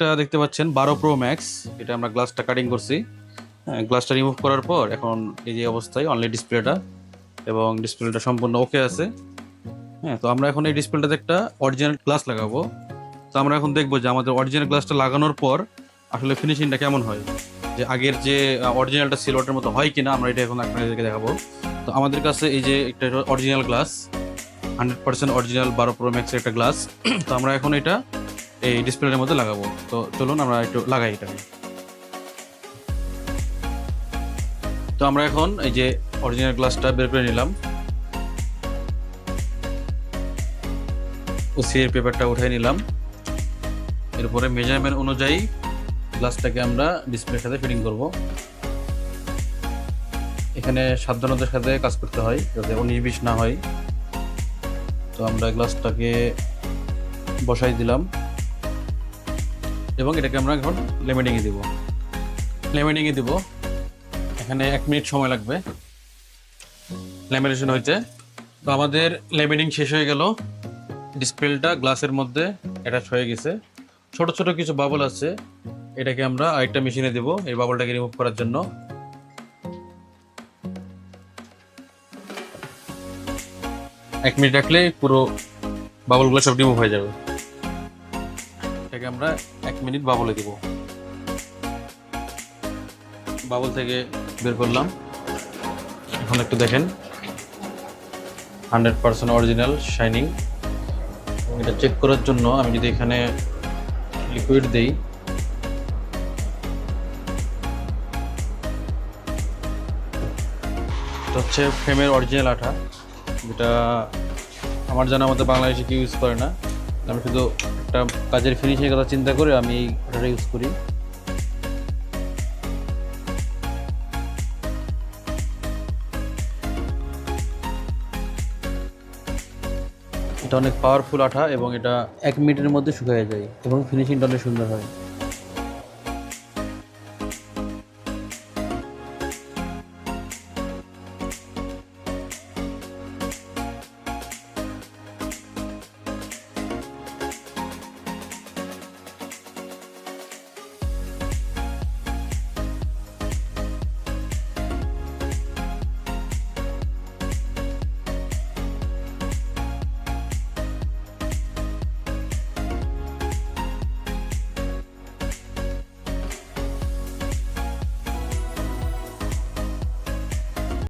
একটা দেখতে পাচ্ছেন 12 Pro Max, এটা আমরা গ্লাসটা কাটিং করছি। হ্যাঁ, গ্লাসটা রিমুভ করার পর এখন এই যে অবস্থায় অনলি ডিসপ্লেটা, এবং ডিসপ্লেটা সম্পূর্ণ ওকে আছে। হ্যাঁ, তো আমরা এখন এই ডিসপ্লেটাতে একটা অরিজিনাল গ্লাস লাগাবো। তো আমরা এখন দেখবো যে আমাদের অরিজিনাল গ্লাসটা লাগানোর পর আসলে ফিনিশিংটা কেমন হয়, যে আগের যে অরিজিনালটা ছিল ওটার মতো হয় কিনা, আমরা এটা এখন আপনাদেরকে দেখাবো। তো আমাদের কাছে এই যে একটা original glass, 100% original 12 Pro Max এর একটা গ্লাস। তো আমরা এখন এটা এই ডিসপ্লের মধ্যে লাগাবো। তো চলুন আমরা একটু লাগাই এটা। তো আমরা এখন এই যে অরিজিনাল গ্লাসটা বের করে নিলাম, ওসির পেপারটা উঠিয়ে নিলাম। এরপরে মেজারমেন্ট অনুযায়ী গ্লাসটাকে আমরা ডিসপ্লের সাথে ফিটিং করব। এখানে সাবধানতার সাথে কাজ করতে হয় যাতে 19-20 না হয়। তো আমরা গ্লাসটাকে বসাই দিলাম এবং এটাকে আমরা এখন লেমিনেটিংয়ে দিব। এখানে 1 মিনিট সময় লাগবে ল্যামিনেশন হইতে। তো আমাদের লেমিনিং শেষ হয়ে গেল, ডিসপ্লেটা গ্লাসের মধ্যে অ্যাটাচ হয়ে গেছে। ছোট ছোট কিছু বাবল আছে, এটাকে আমরা আরেকটা মেশিনে দেব এই বাবলটাকে রিমুভ করার জন্য। 1 মিনিট রাখলে পুরো বাবলগুলো সব রিমুভ হয়ে যাবে। এটাকে আমরা 1 মিনিট বাবলে দেব। বাবল থেকে বের করলাম, এখন একটু দেখেন 100% অরিজিনাল শাইনিং। এটা চেক করার জন্য আমি যদি এখানে লিকুইড দেই, এটা হচ্ছে ফ্রেমের অরিজিনাল আঠা, যেটা আমার জানা মতো বাংলাদেশে কেউ ইউজ করে না। আমি শুধু একটা কাজের ফিনিশিংয়ের কথা চিন্তা করে আমি এই আঠাটা ইউজ করি। এটা অনেক পাওয়ারফুল আঠা এবং এটা 1 মিনিটের মধ্যে শুকিয়ে যায় এবং ফিনিশিংটা অনেক সুন্দর হয়।